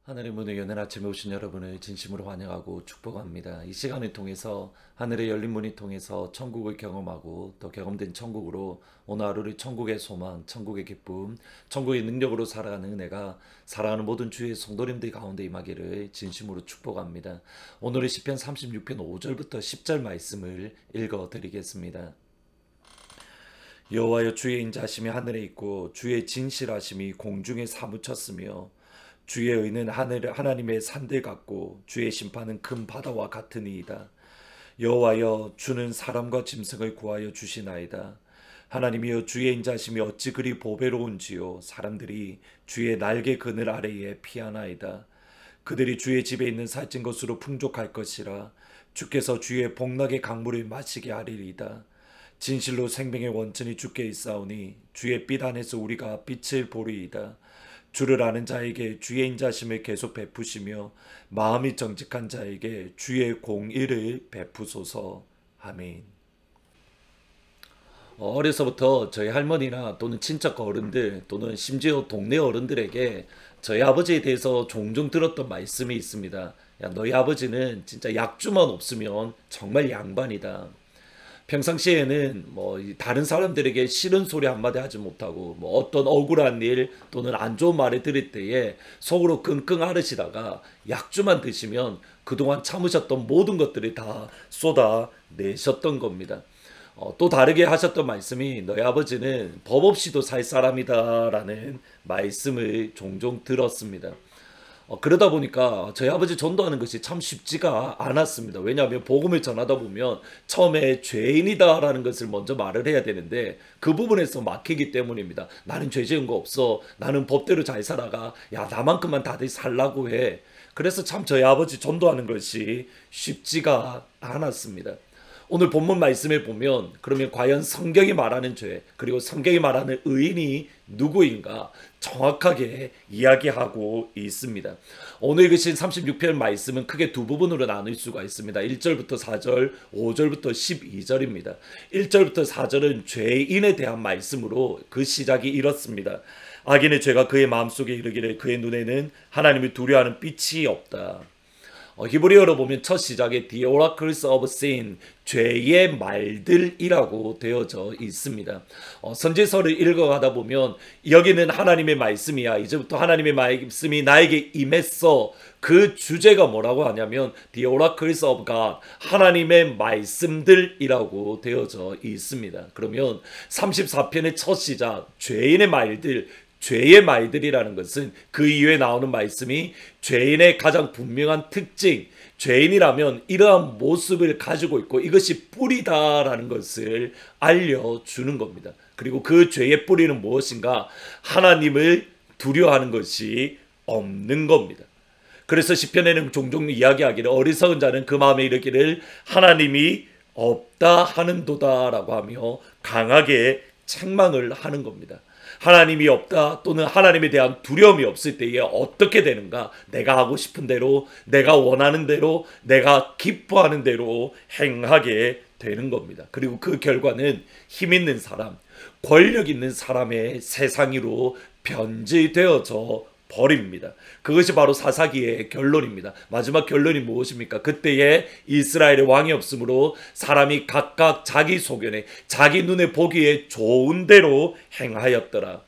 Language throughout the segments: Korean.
하늘의 문을 여는 아침에 오신 여러분을 진심으로 환영하고 축복합니다. 이 시간을 통해서 하늘의 열린 문을 통해서 천국을 경험하고 또 경험된 천국으로 오늘 하루를 천국의 소망, 천국의 기쁨, 천국의 능력으로 살아가는 은혜가 사랑하는 모든 주의 성도님들 가운데 임하기를 진심으로 축복합니다. 오늘은 시편 36편 5절부터 10절 말씀을 읽어드리겠습니다. 여호와여, 주의 인자하심이 하늘에 있고 주의 진실하심이 공중에 사무쳤으며 주의 의는 하나님의 산들 같고 주의 심판은 큰 바다와 같으니이다. 여호와여, 주는 사람과 짐승을 구하여 주시나이다. 하나님이여, 주의 인자심이 어찌 그리 보배로운지요. 사람들이 주의 날개 그늘 아래에 피하나이다. 그들이 주의 집에 있는 살찐 것으로 풍족할 것이라. 주께서 주의 복락의 강물을 마시게 하리이다. 진실로 생명의 원천이 주께 있사오니 주의 빛 안에서 우리가 빛을 보리이다. 주를 아는 자에게 주의 인자심을 계속 베푸시며 마음이 정직한 자에게 주의 공의를 베푸소서. 아멘. 어려서부터 저희 할머니나 또는 친척 어른들 또는 심지어 동네 어른들에게 저희 아버지에 대해서 종종 들었던 말씀이 있습니다. 야, 너희 아버지는 진짜 약주만 없으면 정말 양반이다. 평상시에는 다른 사람들에게 싫은 소리 한마디 하지 못하고 어떤 억울한 일 또는 안 좋은 말을 들을 때에 속으로 끙끙 앓으시다가 약주만 드시면 그동안 참으셨던 모든 것들이 다 쏟아내셨던 겁니다. 또 다르게 하셨던 말씀이 너희 아버지는 법 없이도 살 사람이다 라는 말씀을 종종 들었습니다. 그러다 보니까 저희 아버지 전도하는 것이 참 쉽지가 않았습니다. 왜냐하면 복음을 전하다 보면 처음에 죄인이다라는 것을 먼저 말을 해야 되는데 그 부분에서 막히기 때문입니다. 나는 죄 지은 거 없어. 나는 법대로 잘 살아가. 야, 나만큼만 다들 살라고 해. 그래서 참 저희 아버지 전도하는 것이 쉽지가 않았습니다. 오늘 본문 말씀을 보면 그러면 과연 성경이 말하는 죄 그리고 성경이 말하는 의인이 누구인가 정확하게 이야기하고 있습니다. 오늘 읽으신 36편 말씀은 크게 두 부분으로 나눌 수가 있습니다. 1절부터 4절, 5절부터 12절입니다. 1절부터 4절은 죄인에 대한 말씀으로 그 시작이 이렇습니다. 악인의 죄가 그의 마음속에 이르기를 그의 눈에는 하나님을 두려워하는 빛이 없다. 히브리어로 보면 첫 시작에 The Oracles of Sin, 죄의 말들이라고 되어져 있습니다. 선지서를 읽어가다 보면 여기는 하나님의 말씀이야. 이제부터 하나님의 말씀이 나에게 임했어. 그 주제가 뭐라고 하냐면 The Oracles of God, 하나님의 말씀들이라고 되어져 있습니다. 그러면 34편의 첫 시작, 죄인의 말들, 죄의 말들이라는 것은 그 이후에 나오는 말씀이 죄인의 가장 분명한 특징, 죄인이라면 이러한 모습을 가지고 있고 이것이 뿌리다라는 것을 알려주는 겁니다. 그리고 그 죄의 뿌리는 무엇인가? 하나님을 두려워하는 것이 없는 겁니다. 그래서 시편에는 종종 이야기하기를 어리석은 자는 그 마음에 이르기를 하나님이 없다 하는도다라고 하며 강하게 책망을 하는 겁니다. 하나님이 없다 또는 하나님에 대한 두려움이 없을 때에 어떻게 되는가? 내가 하고 싶은 대로, 내가 원하는 대로, 내가 기뻐하는 대로 행하게 되는 겁니다. 그리고 그 결과는 힘 있는 사람, 권력 있는 사람의 세상으로 변질되어져 버립니다. 그것이 바로 사사기의 결론입니다. 마지막 결론이 무엇입니까? 그때에 이스라엘의 왕이 없으므로 사람이 각각 자기 소견에 자기 눈에 보기에 좋은 대로 행하였더라.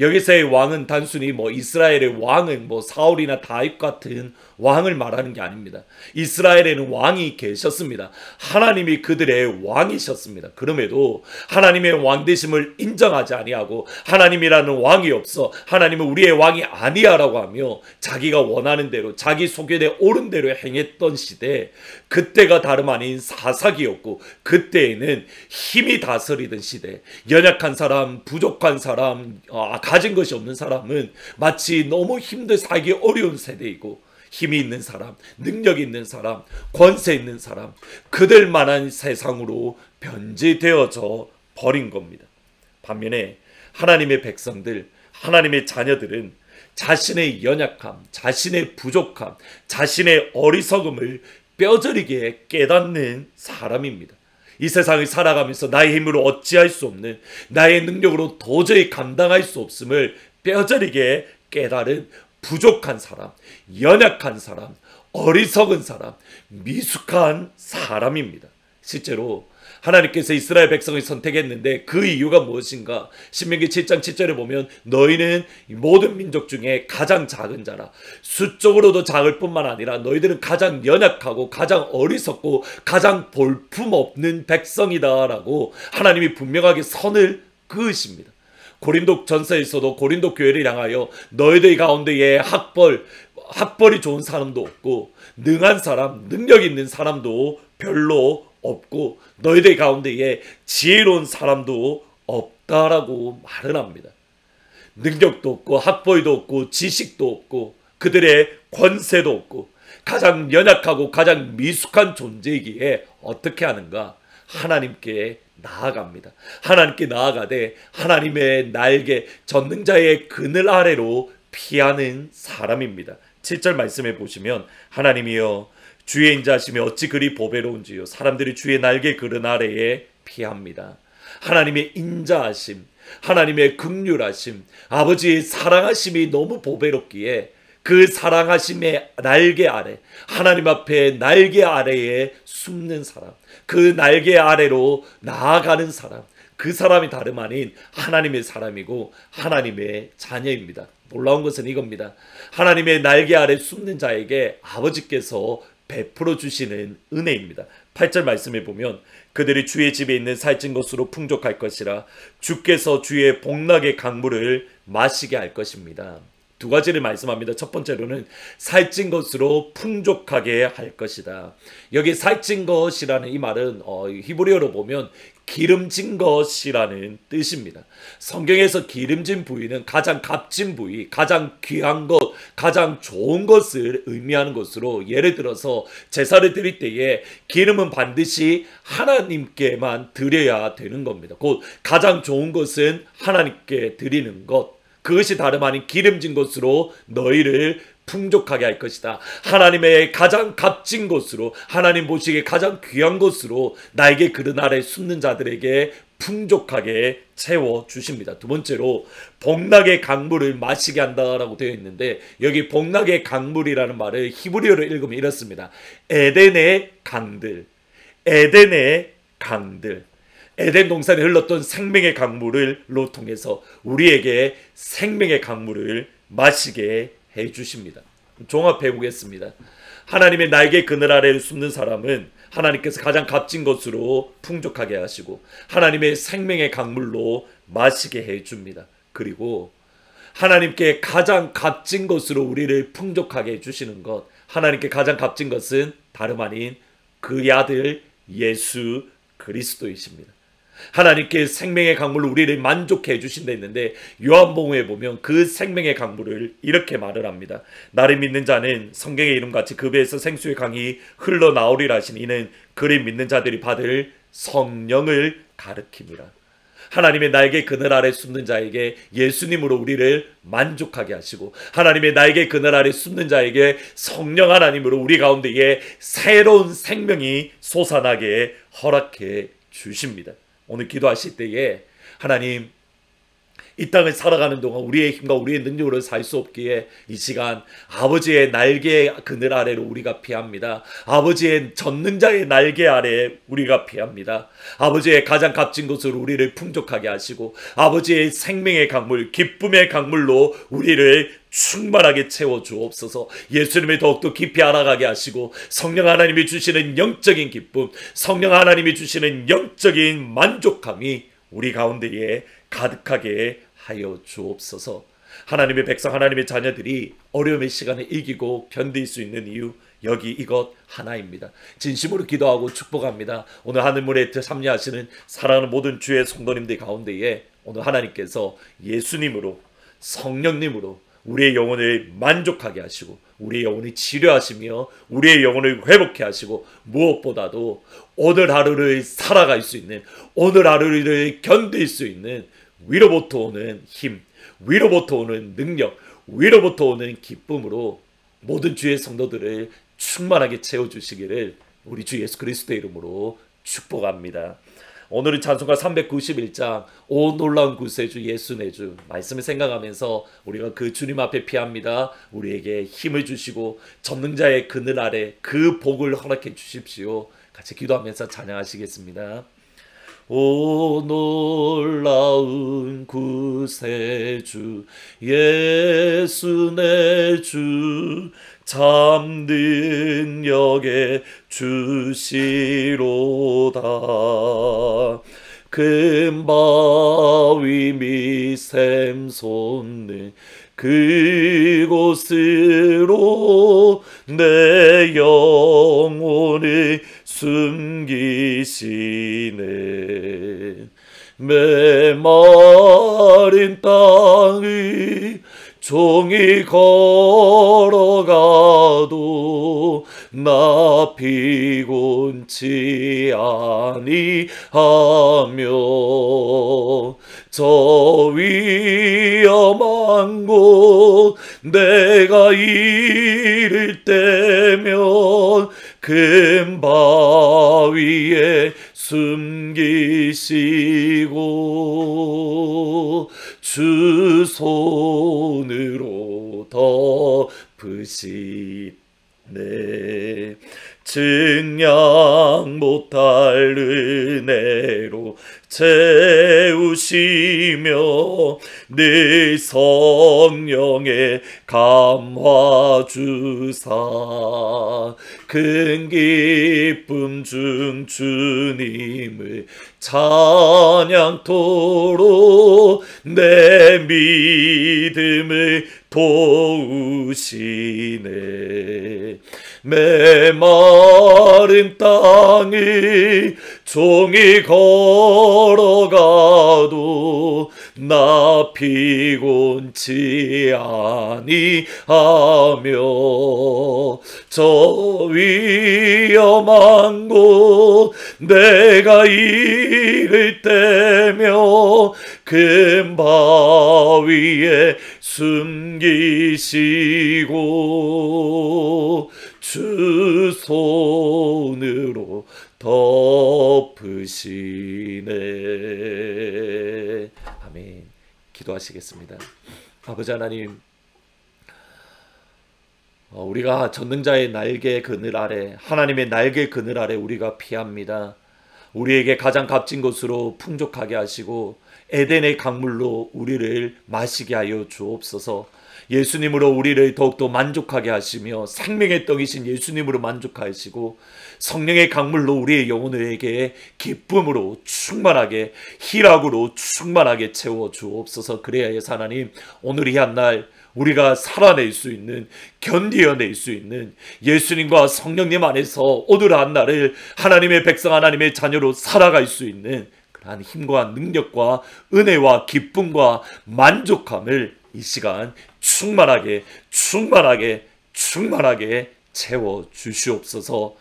여기서의 왕은 단순히 이스라엘의 왕은 사울이나 다윗 같은 왕을 말하는 게 아닙니다. 이스라엘에는 왕이 계셨습니다. 하나님이 그들의 왕이셨습니다. 그럼에도 하나님의 왕 되심을 인정하지 아니하고 하나님이라는 왕이 없어 하나님은 우리의 왕이 아니야라고 하며 자기가 원하는 대로 자기 소견에 옳은 대로 행했던 시대, 그때가 다름 아닌 사사기였고 그때에는 힘이 다스리던 시대, 연약한 사람, 부족한 사람, 가진 것이 없는 사람은 마치 너무 힘들 살기 어려운 세대이고 힘이 있는 사람, 능력 있는 사람, 권세 있는 사람, 그들만한 세상으로 변질되어져 버린 겁니다. 반면에 하나님의 백성들, 하나님의 자녀들은 자신의 연약함, 자신의 부족함, 자신의 어리석음을 뼈저리게 깨닫는 사람입니다. 이 세상을 살아가면서 나의 힘으로 어찌할 수 없는, 나의 능력으로 도저히 감당할 수 없음을 뼈저리게 깨달은 부족한 사람, 연약한 사람, 어리석은 사람, 미숙한 사람입니다. 실제로 하나님께서 이스라엘 백성을 선택했는데 그 이유가 무엇인가? 신명기 7장 7절에 보면 너희는 모든 민족 중에 가장 작은 자라. 수적으로도 작을 뿐만 아니라 너희들은 가장 연약하고 가장 어리석고 가장 볼품없는 백성이다 라고 하나님이 분명하게 선을 그으십니다. 고린도 전서에서도 고린도 교회를 향하여 너희들 가운데에 학벌이 좋은 사람도 없고 능한 사람, 능력 있는 사람도 별로 없고 너희들 가운데에 지혜로운 사람도 없다라고 말을 합니다. 능력도 없고 학벌도 없고 지식도 없고 그들의 권세도 없고 가장 연약하고 가장 미숙한 존재이기에 어떻게 하는가? 하나님께 나아갑니다. 하나님께 나아가되 하나님의 날개 전능자의 그늘 아래로 피하는 사람입니다. 7절 말씀해 보시면 하나님이여 주의 인자하심이 어찌 그리 보배로운지요 사람들이 주의 날개 그늘 아래에 피합니다. 하나님의 인자하심, 하나님의 긍휼하심, 아버지의 사랑하심이 너무 보배롭기에 그 사랑하심의 날개 아래, 하나님 앞에 날개 아래에 숨는 사람, 그 날개 아래로 나아가는 사람, 그 사람이 다름 아닌 하나님의 사람이고 하나님의 자녀입니다. 놀라운 것은 이겁니다. 하나님의 날개 아래 숨는 자에게 아버지께서 베풀어 주시는 은혜입니다. 8절 말씀에 보면 그들이 주의 집에 있는 살찐 것으로 풍족할 것이라 주께서 주의 복락의 강물을 마시게 할 것입니다. 두 가지를 말씀합니다. 첫 번째로는 살찐 것으로 풍족하게 할 것이다. 여기 살찐 것이라는 이 말은 히브리어로 보면 기름진 것이라는 뜻입니다. 성경에서 기름진 부위는 가장 값진 부위, 가장 귀한 것, 가장 좋은 것을 의미하는 것으로 예를 들어서 제사를 드릴 때에 기름은 반드시 하나님께만 드려야 되는 겁니다. 곧 가장 좋은 것은 하나님께 드리는 것. 그것이 다름 아닌 기름진 것으로 너희를 풍족하게 할 것이다. 하나님의 가장 값진 것으로 하나님 보시기에 가장 귀한 것으로 나에게 그른 아래 숨는 자들에게 풍족하게 채워주십니다. 두 번째로 복락의 강물을 마시게 한다라고 되어 있는데 여기 복락의 강물이라는 말을 히브리어로 읽으면 이렇습니다. 에덴의 강들, 에덴의 강들. 에덴 동산에 흘렀던 생명의 강물을로 통해서 우리에게 생명의 강물을 마시게 해주십니다. 종합해 보겠습니다. 하나님의 날개 그늘 아래를 숨는 사람은 하나님께서 가장 값진 것으로 풍족하게 하시고 하나님의 생명의 강물로 마시게 해줍니다. 그리고 하나님께 가장 값진 것으로 우리를 풍족하게 해주시는 것, 하나님께 가장 값진 것은 다름 아닌 그의 아들 예수 그리스도이십니다. 하나님께 생명의 강물로 우리를 만족해 주신다 했는데 요한복음에 보면 그 생명의 강물을 이렇게 말을 합니다. 나를 믿는 자는 성경의 이름같이 그 배에서 생수의 강이 흘러나오리라 하신 이는 그를 믿는 자들이 받을 성령을 가르칩니다. 하나님의 날개 그늘 아래 숨는 자에게 예수님으로 우리를 만족하게 하시고 하나님의 날개 그늘 아래 숨는 자에게 성령 하나님으로 우리 가운데에 새로운 생명이 솟아나게 허락해 주십니다. 오늘 기도하실 때에 하나님 이 땅을 살아가는 동안 우리의 힘과 우리의 능력으로 살 수 없기에 이 시간 아버지의 날개 그늘 아래로 우리가 피합니다. 아버지의 전능자의 날개 아래에 우리가 피합니다. 아버지의 가장 값진 것으로 우리를 풍족하게 하시고 아버지의 생명의 강물, 기쁨의 강물로 우리를 충만하게 채워주옵소서. 예수님을 더욱더 깊이 알아가게 하시고 성령 하나님이 주시는 영적인 기쁨, 성령 하나님이 주시는 영적인 만족함이 우리 가운데에 가득하게 하여 주옵소서. 하나님의 백성, 하나님의 자녀들이 어려움의 시간을 이기고 견딜 수 있는 이유 여기 이것 하나입니다. 진심으로 기도하고 축복합니다. 오늘 하늘문에 참여하시는 사랑하는 모든 주의 성도님들 가운데에 오늘 하나님께서 예수님으로 성령님으로 우리의 영혼을 만족하게 하시고 우리의 영혼을 치료하시며 우리의 영혼을 회복해 하시고 무엇보다도 오늘 하루를 살아갈 수 있는, 오늘 하루를 견딜 수 있는 위로부터 오는 힘, 위로부터 오는 능력, 위로부터 오는 기쁨으로 모든 주의 성도들을 충만하게 채워주시기를 우리 주 예수 그리스도의 이름으로 축복합니다. 오늘은 찬송가 391장 오 놀라운 구세주 예수 내 주 말씀을 생각하면서 우리가 그 주님 앞에 피합니다. 우리에게 힘을 주시고 전능자의 그늘 아래 그 복을 허락해 주십시오. 같이 기도하면서 찬양하시겠습니다. 오 놀라운 구세주 예수 내 주 참 능력의 주시로다. 큰 바위 미샘 솟는 그곳으로 내 영혼을 숨기시네. 메마른 땅을 종이 걸어가도 나 피곤치 아니하며 저 위험한 곳 내가 이를 때면 큰 바위에 숨기시고 주 손으로 덮으시네. 증량 못할 은혜로 채우시며 늘 성령의 감화 주사 큰 기쁨 중 주님을 찬양토록 내 믿음을 도우시네. 메마른 땅을 종이 걸어가도 나 피곤치 아니하며 저 위험한 곳 내가 이를 때며 큰 바위에 숨기시고 주 손으로 덮으시네. 아멘. 기도하시겠습니다. 아버지 하나님, 우리가 전능자의 날개 그늘 아래, 하나님의 날개 그늘 아래 우리가 피합니다. 우리에게 가장 값진 것으로 풍족하게 하시고 에덴의 강물로 우리를 마시게 하여 주옵소서. 예수님으로 우리를 더욱더 만족하게 하시며 생명의 떡이신 예수님으로 만족하시고 성령의 강물로 우리의 영혼에게 기쁨으로 충만하게 희락으로 충만하게 채워 주옵소서. 그래야 예수 하나님, 오늘 이 한 날 우리가 살아낼 수 있는, 견디어낼 수 있는 예수님과 성령님 안에서 오늘 한 날을 하나님의 백성, 하나님의 자녀로 살아갈 수 있는 그러한 힘과 능력과 은혜와 기쁨과 만족함을 이 시간 충만하게 채워 주시옵소서.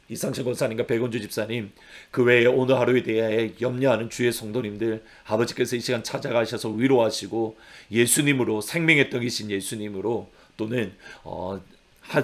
이상철 권사님과 백원주 집사님, 그 외에 오늘 하루에 대해 염려하는 주의 성도님들, 아버지께서 이 시간 찾아가셔서 위로하시고 예수님으로, 생명의 떡이신 예수님으로, 또는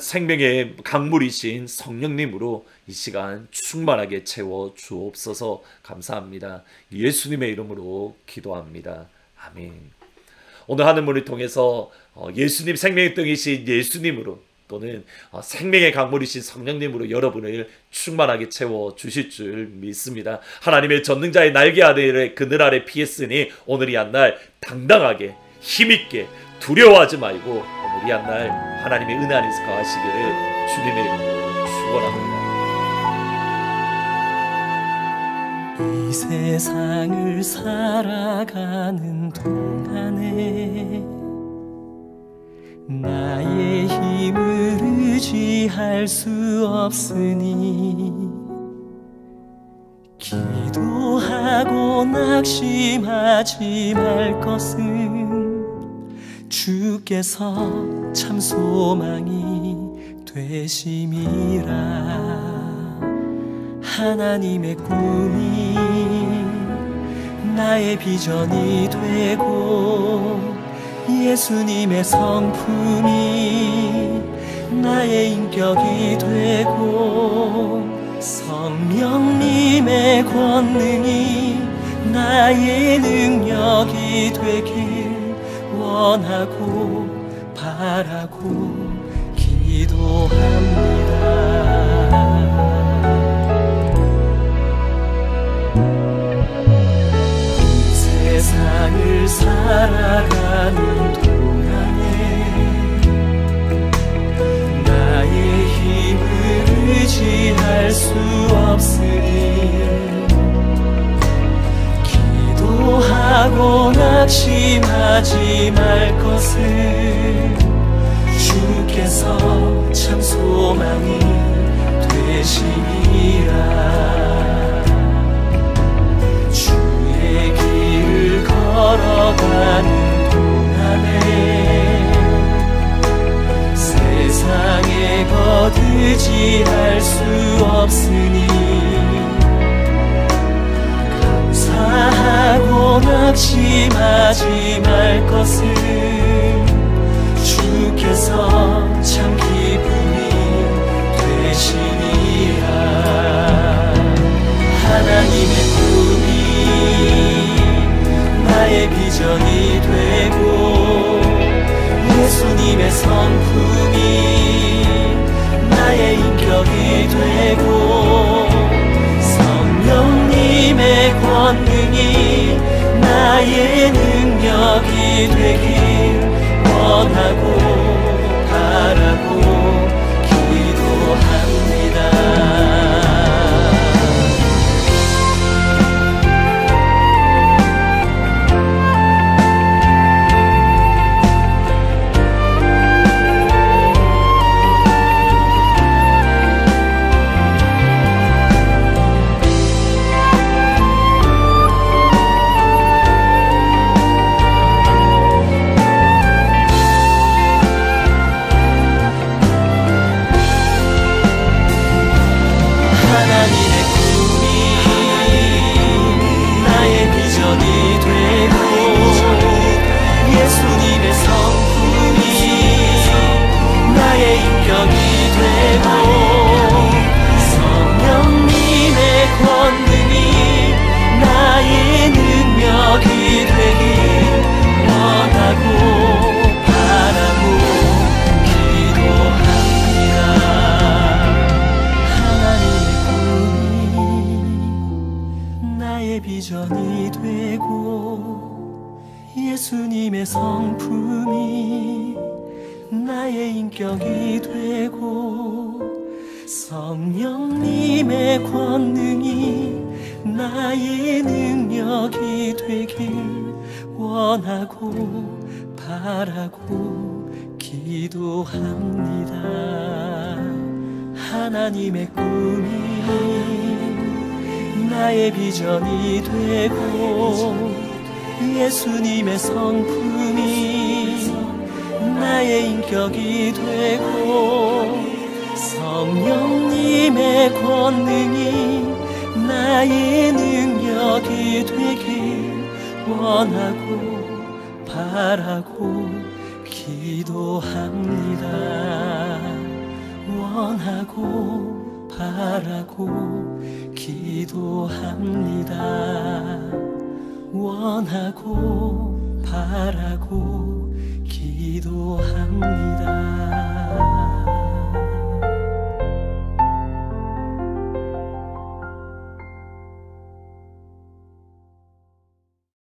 생명의 강물이신 성령님으로 이 시간 충만하게 채워 주옵소서. 감사합니다. 예수님의 이름으로 기도합니다. 아멘. 오늘 하늘문을 통해서 예수님, 생명의 떡이신 예수님으로, 또는 생명의 강물이신 성령님으로 여러분을 충만하게 채워 주실 줄 믿습니다. 하나님의 전능자의 날개 아래 그늘 아래 피했으니 오늘 이 한 날 당당하게 힘있게 두려워하지 말고 오늘 이 한 날 하나님의 은혜 안에서 거하시기를 주님의 이름으로 축원합니다. 이 세상을 살아가는 동안에 나의 힘을 의지할 수 없으니 기도하고 낙심하지 말 것은 주께서 참 소망이 되심이라. 하나님의 꿈이 나의 비전이 되고 예수님의 성품이 나의 인격이 되고 성령님의 권능이 나의 능력이 되길 원하고 바라고 기도합니다. 세상을 살아가는 동안에 나의 힘을 의지할 수 없으니 기도하고 낙심하지 말 것을 주께서 참 소망이 되시니라. 주의 길을 걸어가는 동안에 세상에 거두지할 수 없으니 감사하고 낙심하지 말 것을 주께서 참 기쁨이 되시니라. 하나님의 꿈이 나의 비전이 되고 예수님의 성품이 나의 인격이 되고 성령님의 권능이 나의 능력이 되길 원하고 바라고 기도합니다. 비전이 되고 예수님의 성품이 나의 인격이 되고 성령님의 권능이 나의 능력이 되길 원하고 바라고 기도합니다. 하나님의 꿈이 나의 비전이 되고 예수님의 성품이 나의 인격이 되고 성령님의 권능이 나의 능력이 되길 원하고 바라고 기도합니다. 원하고 바라고 기도합니다. 원하고 바라고 기도합니다.